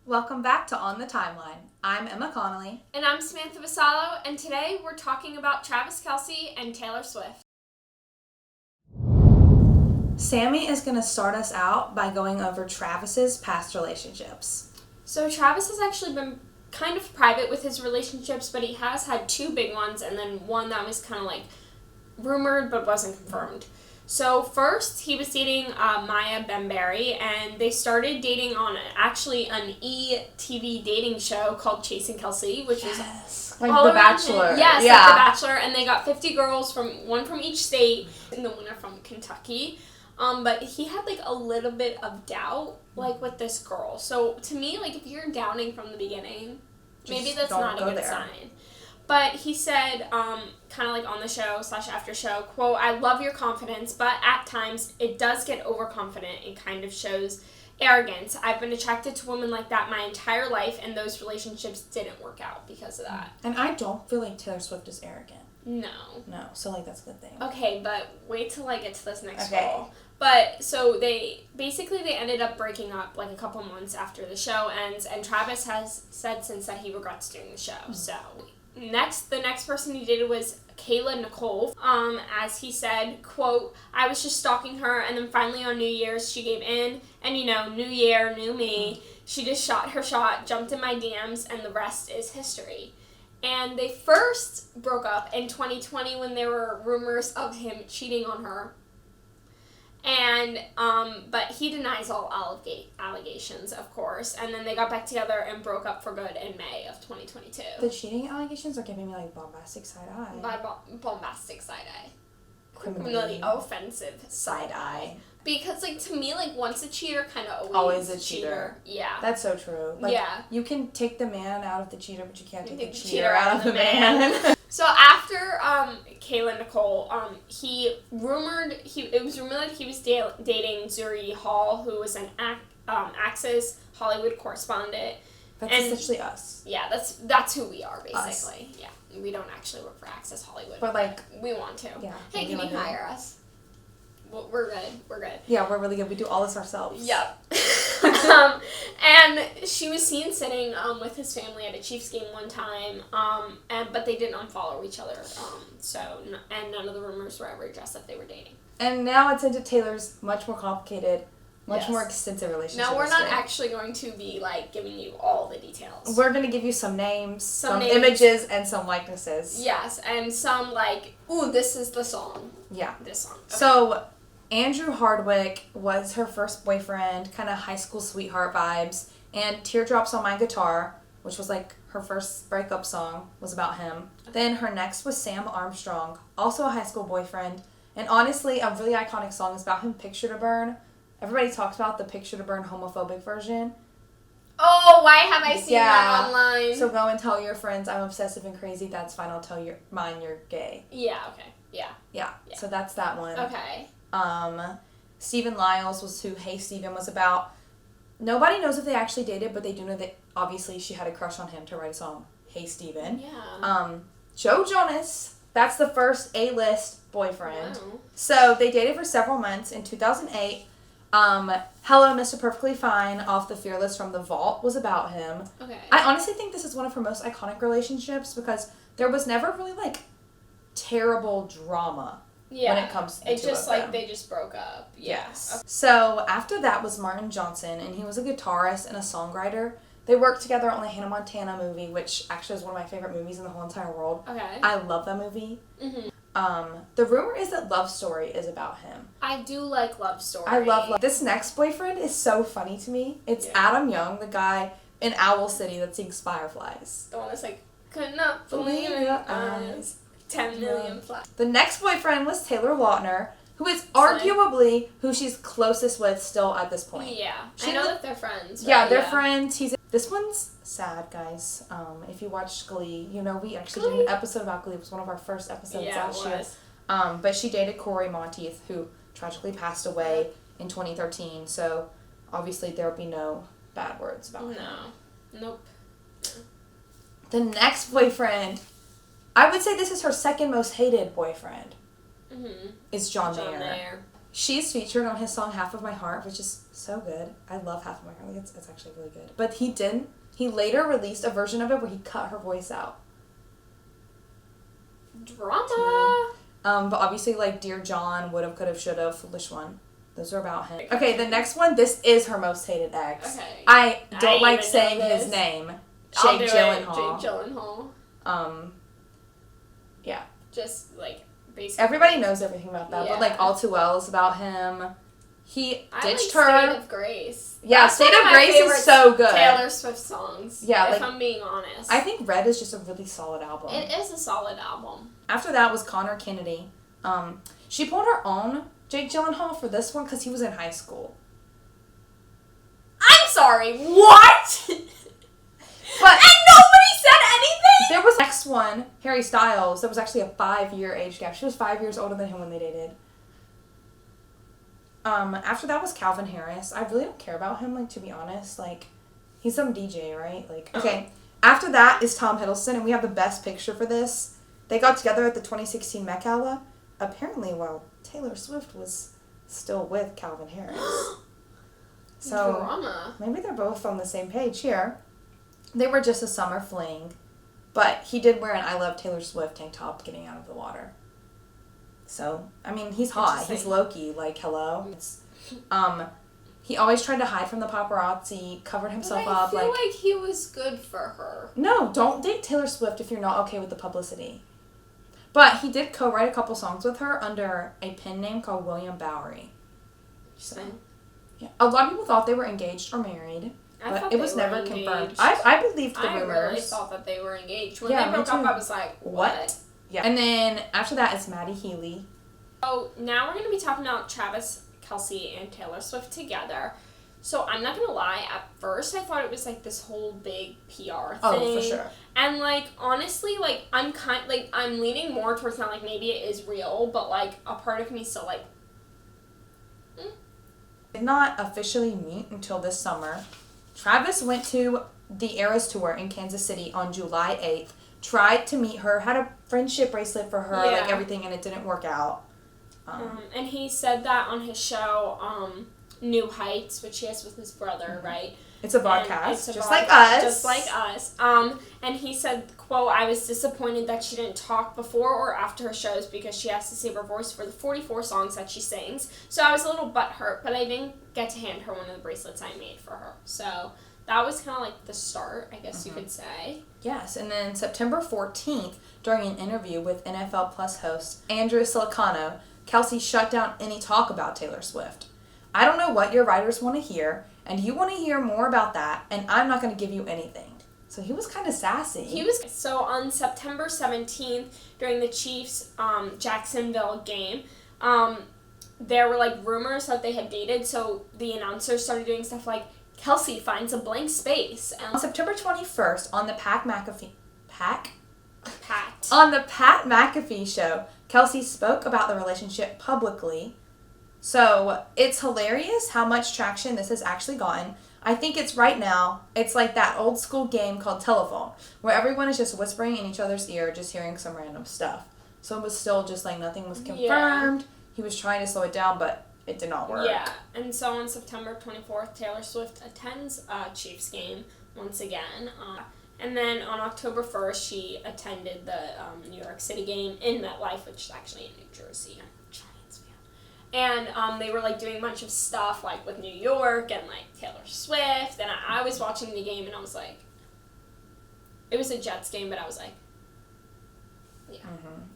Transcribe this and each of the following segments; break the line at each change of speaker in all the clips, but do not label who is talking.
Welcome back to On the Timeline. I'm Emma Connelly.
And I'm Samantha Vassallo, and today we're talking about Travis Kelce and Taylor Swift.
Sammie is going to start us out by going over Travis's past relationships.
So Travis has actually been kind of private with his relationships, but he has had two big ones, and then one that was kind of like rumored but wasn't confirmed. So first, he was dating Maya Bembury, and they started dating on an E-TV dating show called Chasing Kelce, which is
like
all
The
around
Bachelor.
Him. Yes,
yeah.
like The Bachelor, and they got 50 girls one from each state, and the winner from Kentucky. But he had like a little bit of doubt, like with this girl. So to me, like if you're doubting from the beginning, maybe that's not a good sign. But he said, kind of like on the show / after show, quote, "I love your confidence, but at times it does get overconfident and kind of shows arrogance. I've been attracted to women like that my entire life, and those relationships didn't work out because of that."
And I don't feel like Taylor Swift is arrogant.
No,
so like that's a good thing.
Okay, but wait till I get to this next role. But so they ended up breaking up like a couple months after the show ends, and Travis has said since that he regrets doing the show. Mm-hmm. So the next person he dated was Kayla Nicole. As he said, quote, "I was just stalking her, and then finally on New Year's she gave in, and new year, new me. She just shot her shot, jumped in my DMs, and the rest is history." And they first broke up in 2020 when there were rumors of him cheating on her. And, but he denies all allegations, of course. And then they got back together and broke up for good in May of 2022.
The cheating allegations are giving me, like, bombastic side-eye.
By bombastic side-eye.
Criminally
offensive side-eye. Because, like, to me, like, once a cheater, kind of always
a cheater.
Yeah.
That's so true. Like,
yeah.
You can take the man out of the cheater, but you can't take the cheater out of the man.
So after Kayla Nicole, it was rumored that he was dating Zuri Hall, who was an Access Hollywood correspondent.
That's essentially us.
Yeah, that's who we are, basically.
Us.
Yeah, we don't actually work for Access Hollywood.
But, like...
we want to.
Yeah.
Hey, can you hire us? Well, we're good.
Yeah, we're really good. We do all this ourselves.
Yep. And she was seen sitting with his family at a Chiefs game one time, but they didn't unfollow each other. And none of the rumors were ever addressed that they were dating.
And now it's into Taylor's much more complicated, more extensive relationship.
Now we're not actually going to be like giving you all the details.
We're going to give you some names, some images, and some likenesses.
Yes, and some like, ooh, this is the song.
Yeah.
This song. Okay.
So... Andrew Hardwick was her first boyfriend, kind of high school sweetheart vibes, and Teardrops on My Guitar, which was like her first breakup song, was about him. Then her next was Sam Armstrong, also a high school boyfriend, and honestly, a really iconic song is about him, Picture to Burn. Everybody talks about the Picture to Burn homophobic version.
Oh, why have I seen that online?
So go and tell your friends I'm obsessive and crazy, that's fine, I'll tell mine you're gay.
Yeah, okay, yeah.
So that's that one.
Okay.
Stephen Lyles was who Hey Stephen was about. Nobody knows if they actually dated, but they do know that obviously she had a crush on him to write a song, Hey Stephen.
Yeah.
Joe Jonas, that's the first A-list boyfriend.
Wow.
So they dated for several months. In 2008, Hello, Mr. Perfectly Fine off the Fearless from The Vault was about him.
Okay.
I honestly think this is one of her most iconic relationships because there was never really, like, terrible drama.
Yeah,
when it comes to the
it's
two
just
of them.
like they just broke up.
Yes. Okay. So after that was Martin Johnson, and he was a guitarist and a songwriter. They worked together on the Hannah Montana movie, which actually is one of my favorite movies in the whole entire world.
Okay.
I love that movie.
Mm-hmm.
The rumor is that Love Story is about him.
I do like Love Story.
I love this next boyfriend is so funny to me. It's Adam Young, the guy in Owl City that sings Fireflies.
The one that's like, could not believe your eyes. 10 million flies. The
next boyfriend was Taylor Lautner, who is arguably who she's closest with still at this point.
Yeah. I know that they're friends. Right?
Yeah, they're friends. This one's sad, guys. If you watched Glee, we actually did an episode about Glee. It was one of our first episodes last year. But she dated Corey Monteith, who tragically passed away in 2013. So, obviously, there will be no bad words about him.
Nope.
The next boyfriend... I would say this is her second most hated boyfriend.
Mm-hmm.
Is John Mayer. she's featured on his song Half of My Heart, which is so good. I love Half of My Heart. Like it's actually really good. But he later released a version of it where he cut her voice out.
Drama.
But obviously, like, Dear John, Would've, Could've, Should've, Foolish One. Those are about him. Okay, the next one, this is her most hated ex.
Okay.
I don't like saying his name. Jake Gyllenhaal.
Jake Gyllenhaal.
Yeah.
Just, like, basically.
Everybody knows everything about that, but, like, All Too Well is about him. He ditched her.
State of Grace.
Yeah,
That's
State of Grace is so good.
Taylor Swift songs.
Yeah,
if I'm being honest.
I think Red is just a really solid album.
It is a solid album.
After that was Connor Kennedy. She pulled her own Jake Gyllenhaal for this one because he was in high school.
I'm sorry, what?
But
and nobody said anything?
There was the next one, Harry Styles. There was actually a 5-year age gap. She was 5 years older than him when they dated. After that was Calvin Harris. I really don't care about him, like, to be honest. Like, he's some DJ, right? Like, okay. After that is Tom Hiddleston, and we have the best picture for this. They got together at the 2016 Met Gala. Apparently, while Taylor Swift was still with Calvin Harris. So,
drama.
Maybe they're both on the same page here. They were just a summer fling. But he did wear an I Love Taylor Swift tank top getting out of the water. So, I mean, he's hot. He's Loki. Like, hello. He always tried to hide from the paparazzi, covered himself up.
I feel like he was good for her.
No, don't date Taylor Swift if you're not okay with the publicity. But he did co-write a couple songs with her under a pen name called William Bowery. So, yeah. A lot of people thought they were engaged or married. But it was never confirmed. I believed the rumors.
I really thought that they were engaged. When they broke up, I was like, what?
Yeah. And then after that is Maddie Healy.
Oh, now we're going to be talking about Travis Kelce and Taylor Swift together. So I'm not going to lie, at first I thought it was like this whole big PR thing.
Oh, for sure.
And like, honestly, like, I'm leaning more towards not like maybe it is real, but like a part of me still like,
Did not officially meet until this summer. Travis went to the Eras Tour in Kansas City on July 8th, tried to meet her, had a friendship bracelet for her, like everything, and it didn't work out.
And he said that on his show, New Heights, which he has with his brother, right?
It's a podcast, just like us.
Just like us. And he said, quote, I was disappointed that she didn't talk before or after her shows because she has to save her voice for the 44 songs that she sings. So I was a little butthurt, but I didn't get to hand her one of the bracelets I made for her. So that was kind of like the start, I guess you could say.
Yes, and then September 14th, during an interview with NFL Plus host Andrew Silicano, Kelce shut down any talk about Taylor Swift. I don't know what your writers want to hear, and you want to hear more about that, and I'm not going to give you anything. So he was kind of sassy.
So on September 17th, during the Chiefs Jacksonville game, there were like rumors that they had dated, so the announcers started doing stuff like, Kelce finds a blank space. And
on September 21st, on the Pat McAfee show, Kelce spoke about the relationship publicly. So it's hilarious how much traction this has actually gotten. I think it's right now, it's like that old school game called telephone, where everyone is just whispering in each other's ear, just hearing some random stuff. So it was still just like nothing was confirmed. Yeah. He was trying to slow it down, but it did not work.
Yeah, and so on September 24th, Taylor Swift attends a Chiefs game once again. And then on October 1st, she attended the New York City game in MetLife, which is actually in New Jersey. I'm a Giants fan. And they were like doing a bunch of stuff like with New York and like Taylor Swift. And I was watching the game and I was like, it was a Jets game, but I was like, yeah.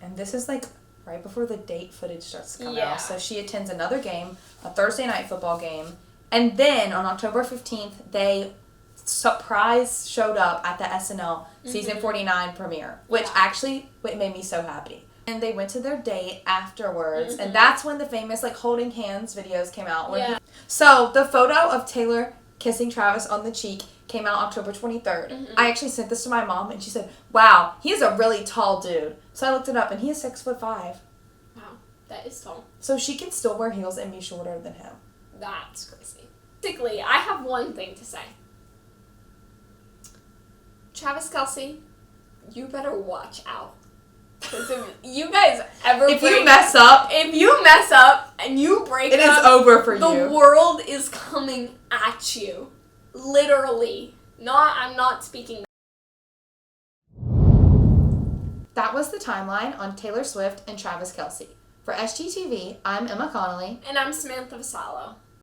And this is like right before the date footage starts to come out. So she attends another game, a Thursday night football game. And then on October 15th, they surprise showed up at the SNL season 49 premiere, which actually it made me so happy. And they went to their date afterwards, and that's when the famous like holding hands videos came out. So the photo of Taylor kissing Travis on the cheek came out October 23rd. I actually sent this to my mom, and she said, wow, he's a really tall dude. So I looked it up, and he is 6'5". Wow,
that is tall.
So she can still wear heels and be shorter than him.
That's crazy. Basically, I have one thing to say. Travis Kelce, you better watch out. Because if you guys ever
if you mess up
and you break
up, it
is
over for you.
The world is coming at you. Literally. I'm not speaking.
That was the timeline on Taylor Swift and Travis Kelce. For SGTV, I'm Emma Connelly.
And I'm Samantha Vassallo.